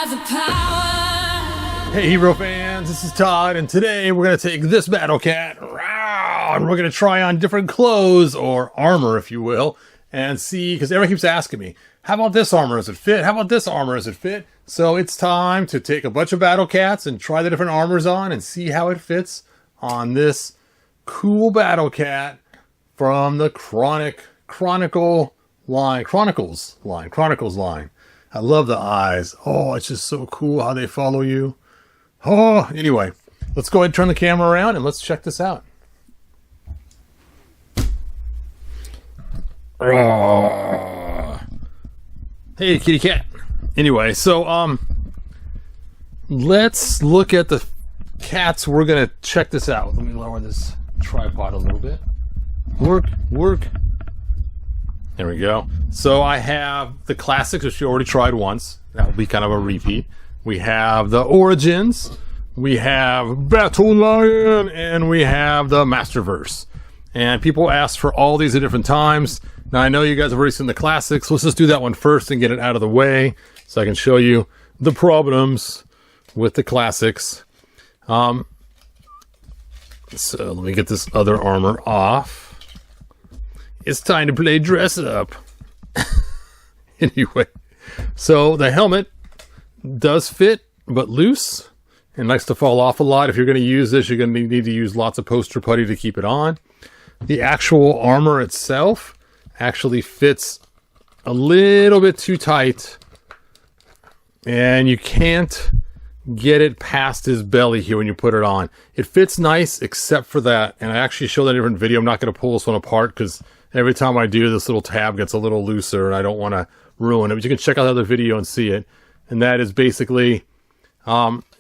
have the power. Hey hero fans, this is Todd, and today we're going to take this Battlecat, and we're going to try on different clothes, or armor if you will, and see, because everyone keeps asking me, how about this armor, does it fit? How about this armor, does it fit? So it's time to take a bunch of Battlecats and try the different armors on and see how it fits on this cool Battlecat from the Chronicles line. I love the eyes. Oh, it's just so cool how they follow you. Oh, anyway, let's go ahead and turn the camera around and let's check this out. Oh. Hey, kitty cat. Anyway, so let's look at the cats. We're gonna check this out. Let me lower this tripod a little bit. Work. There we go. So I have the Classics, which you already tried once. That will be kind of a repeat. We have the Origins, we have Battle Lion, and we have the Masterverse. And people ask for all these at different times. Now I know you guys have already seen the Classics. Let's just do that one first and get it out of the way so I can show you the problems with the Classics. So let me get this other armor off. It's time to play dress up. Anyway, so the helmet does fit, but loose and likes to fall off a lot. If you're going to use this, you're going to need to use lots of poster putty to keep it on. The actual armor itself actually fits a little bit too tight, and you can't get it past his belly here when you put it on. It fits nice except for that, and I actually showed that in a different video. I'm not going to pull this one apart because every time I do, this little tab gets a little looser and I don't want to ruin it. But you can check out the other video and see it. And that is basically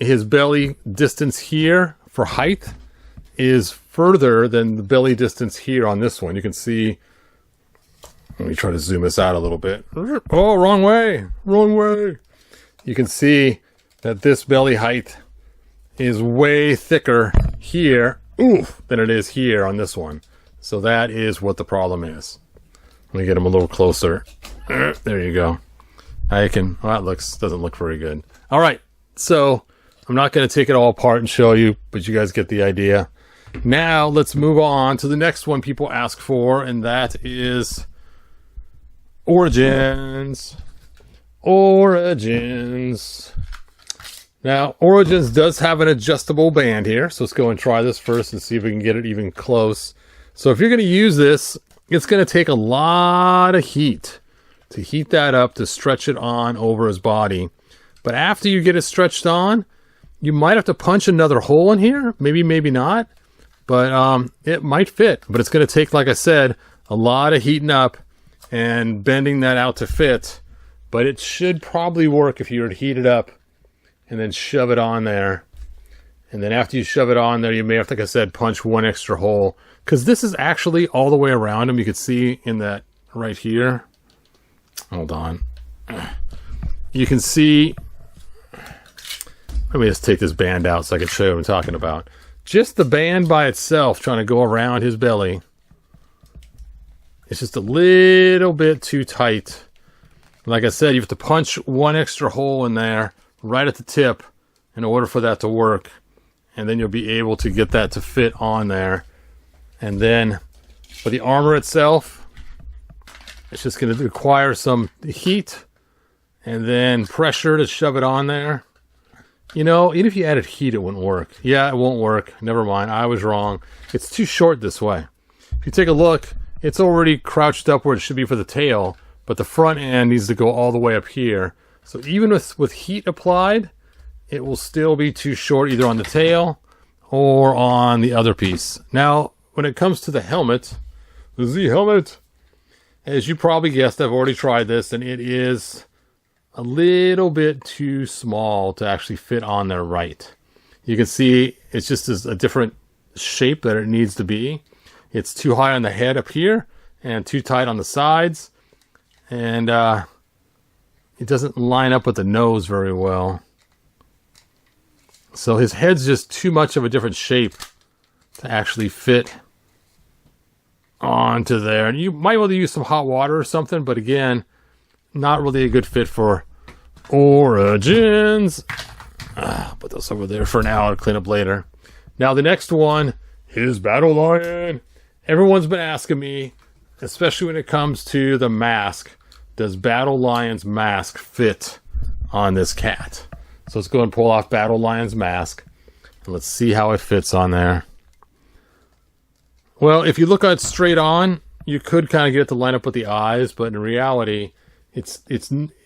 his belly distance here for height is further than the belly distance here on this one. You can see, let me try to zoom this out a little bit. Oh, wrong way. You can see that this belly height is way thicker here than it is here on this one. So that is what the problem is. Let me get him a little closer. There you go. Well, that doesn't look very good. All right, so I'm not going to take it all apart and show you, but you guys get the idea. Now let's move on to the next one people ask for, and that is Origins. Now, Origins does have an adjustable band here, so let's go and try this first and see if we can get it even close. So if you're going to use this, it's going to take a lot of heat to heat that up, to stretch it on over his body. But after you get it stretched on, you might have to punch another hole in here. Maybe not. But it might fit. But it's going to take, like I said, a lot of heating up and bending that out to fit. But it should probably work if you were to heat it up and then shove it on there. And then after you shove it on there, you may have to, like I said, punch one extra hole. Because this is actually all the way around him. You can see in that right here. Hold on. You can see. Let me just take this band out so I can show you what I'm talking about. Just the band by itself trying to go around his belly. It's just a little bit too tight. Like I said, you have to punch one extra hole in there right at the tip in order for that to work. And then you'll be able to get that to fit on there. And then for the armor itself, it's just going to require some heat and then pressure to shove it on there. You know, even if you added heat, it wouldn't work. Yeah, it won't work. Never mind. I was wrong. It's too short this way. If you take a look, it's already crouched up where it should be for the tail, but the front end needs to go all the way up here. So even with heat applied, it will still be too short either on the tail or on the other piece. Now, when it comes to the helmet, as you probably guessed, I've already tried this, and it is a little bit too small to actually fit on there right. You can see it's just a different shape that it needs to be. It's too high on the head up here and too tight on the sides, and it doesn't line up with the nose very well. So his head's just too much of a different shape to actually fit onto there. And you might be able to use some hot water or something, but again, not really a good fit for Origins. Put those over there for now. I'll clean up later. Now the next one is Battle Lion. Everyone's been asking me, especially when it comes to the mask, does Battle Lion's mask fit on this cat? So let's go and pull off Battle Lion's mask. And let's see how it fits on there. Well, if you look at it straight on, you could kind of get it to line up with the eyes, but in reality, it's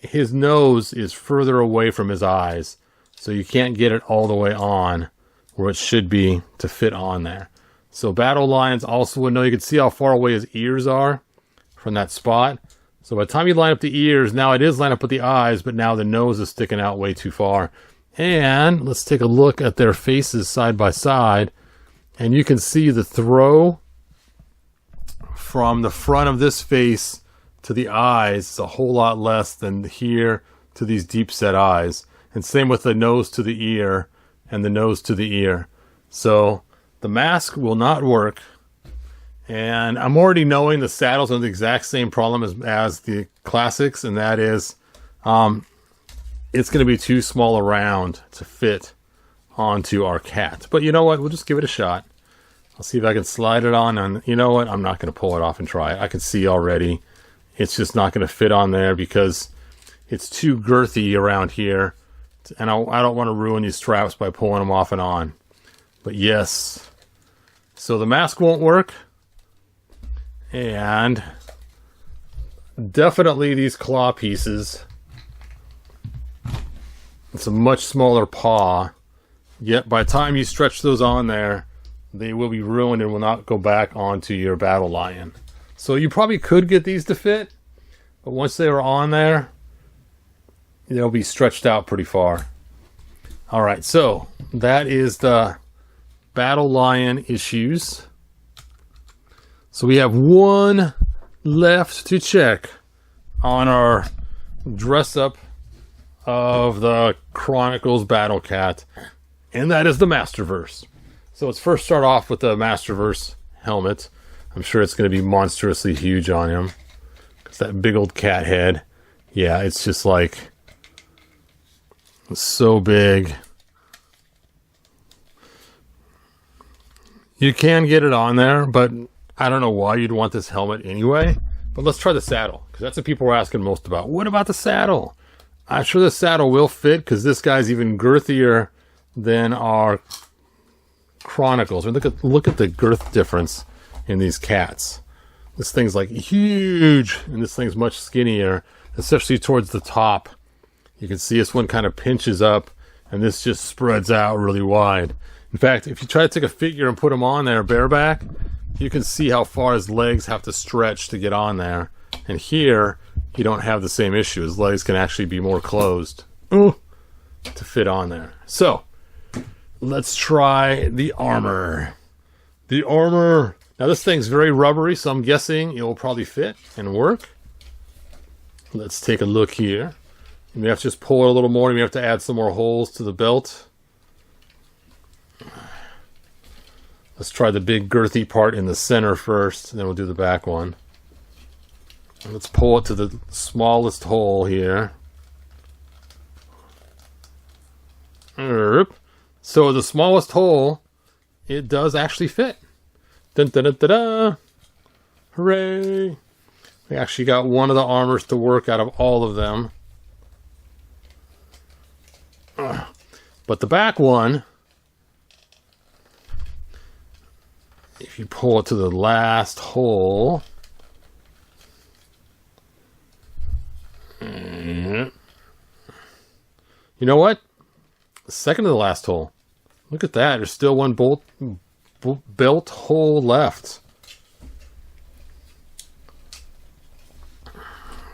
his nose is further away from his eyes. So you can't get it all the way on where it should be to fit on there. So Battle Lions also would know. You can see how far away his ears are from that spot. So by the time you line up the ears, now it is lined up with the eyes, but now the nose is sticking out way too far. And let's take a look at their faces side by side. And you can see the throw from the front of this face to the eyes is a whole lot less than here to these deep set eyes. And same with the nose to the ear and the nose to the ear. So the mask will not work. And I'm already knowing the saddles are the exact same problem as the Classics, and that is it's going to be too small around to fit onto our cat. But you know what? We'll just give it a shot. I'll see if I can slide it on. And you know what? I'm not going to pull it off and try it. I can see already it's just not going to fit on there because it's too girthy around here. And I don't want to ruin these straps by pulling them off and on. But yes. So the mask won't work. And definitely these claw pieces. It's a much smaller paw. Yet by the time you stretch those on there, they will be ruined and will not go back onto your Battle Lion. So you probably could get these to fit. But once they are on there, they'll be stretched out pretty far. Alright, so that is the Battle Lion issues. So we have one left to check on our dress up of the Chronicles Battlecat, and that is the Masterverse. So let's first start off with the Masterverse helmet. I'm sure it's going to be monstrously huge on him. Because that big old cat head, yeah, it's just like so big. You can get it on there, but I don't know why you'd want this helmet anyway. But let's try the saddle, because that's what people are asking most about. What about the saddle? I'm sure the saddle will fit, because this guy's even girthier than our Chronicles. I mean, look at the girth difference in these cats. This thing's like huge, and this thing's much skinnier, especially towards the top. You can see this one kind of pinches up, and this just spreads out really wide. In fact, if you try to take a figure and put him on there bareback, you can see how far his legs have to stretch to get on there. And here, you don't have the same issue. His legs can actually be more closed to fit on there. So, let's try the armor. The armor. Now, this thing's very rubbery, so I'm guessing it will probably fit and work. Let's take a look here. You may have to just pull it a little more. You may have to add some more holes to the belt. Let's try the big girthy part in the center first, and then we'll do the back one. And let's pull it to the smallest hole here. So the smallest hole, it does actually fit. Dun, dun, dun, dun, dun. Hooray! We actually got one of the armors to work out of all of them. But the back one, if you pull it to the last hole, you know what? Second to the last hole. Look at that. There's still one belt hole left.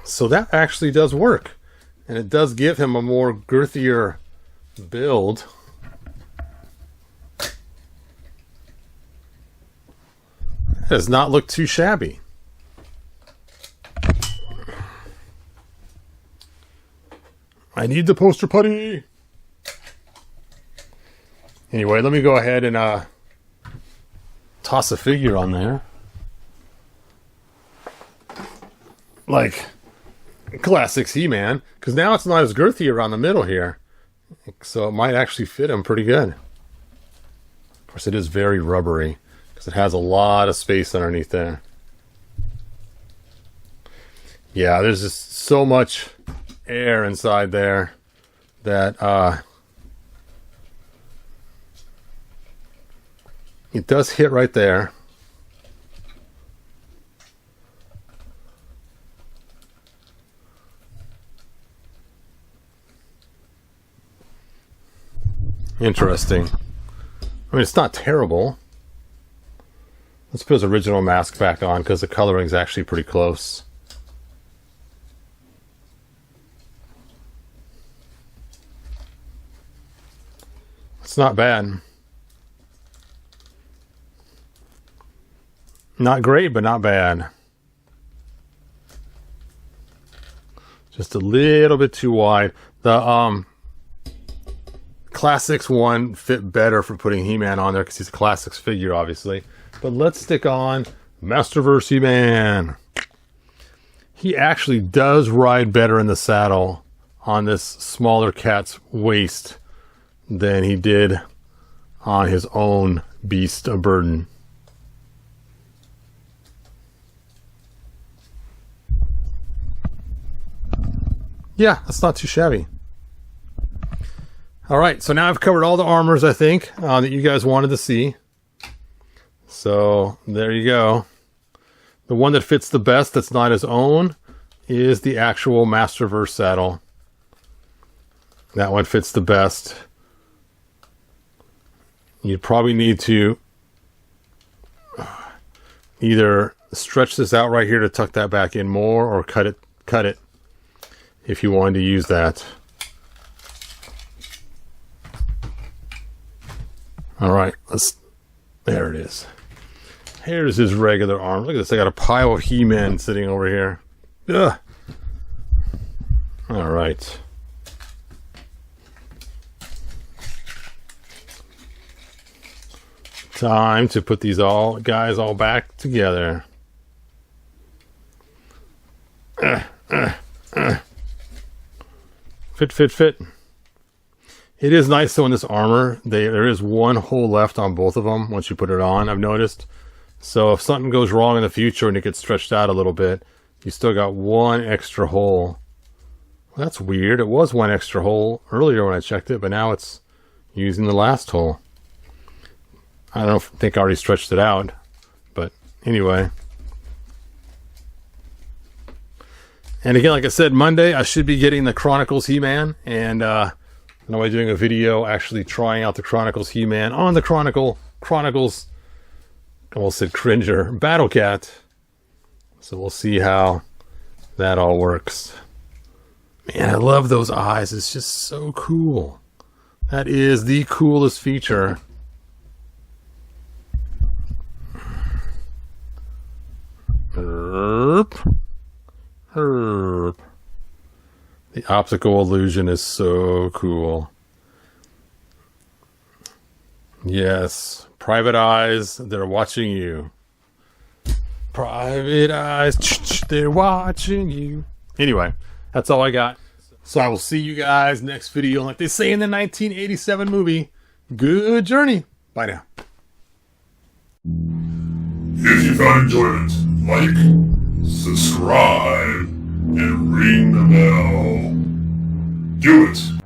So that actually does work. And it does give him a more girthier build. It does not look too shabby. I need the poster putty. Anyway, let me go ahead and toss a figure on there. Like Classics He-Man, because now it's not as girthy around the middle here. So it might actually fit him pretty good. Of course, it is very rubbery, because it has a lot of space underneath there. Yeah, there's just so much air inside there that it does hit right there. Interesting. I mean, it's not terrible. Let's put his original mask back on because the coloring is actually pretty close. It's not bad. Not great, but not bad. Just a little bit too wide. The Classics one fit better for putting He-Man on there because he's a Classics figure, obviously. But let's stick on Masterverse He-Man. He actually does ride better in the saddle on this smaller cat's waist than he did on his own beast of burden. Yeah, that's not too shabby. All right, so now I've covered all the armors, I think, that you guys wanted to see. So there you go. The one that fits the best that's not his own is the actual Masterverse saddle. That one fits the best. You'd probably need to either stretch this out right here to tuck that back in more, or cut it if you wanted to use that. All right, there it is. Here's his regular arm. Look at this. I got a pile of He-Man sitting over here. Ugh. All right. Time to put these guys all back together. Fit. It is nice though in this armor. There is one hole left on both of them once you put it on, I've noticed. So if something goes wrong in the future and it gets stretched out a little bit, you still got one extra hole. Well, that's weird. It was one extra hole earlier when I checked it, but now it's using the last hole. I don't think I already stretched it out, but anyway. And again, like I said, Monday I should be getting the Chronicles He-Man, and I'm doing a video actually trying out the Chronicles He-Man on the Chronicles, I almost said Cringer, Battlecat. So we'll see how that all works. Man, I love those eyes. It's just so cool. That is the coolest feature. Herp. The optical illusion is so cool. Yes. Private eyes, they're watching you. Private eyes, they're watching you. Anyway, that's all I got. So I will see you guys next video. Like they say in the 1987 movie, good journey. Bye now. If you found enjoyment, like, subscribe, and ring the bell. Do it.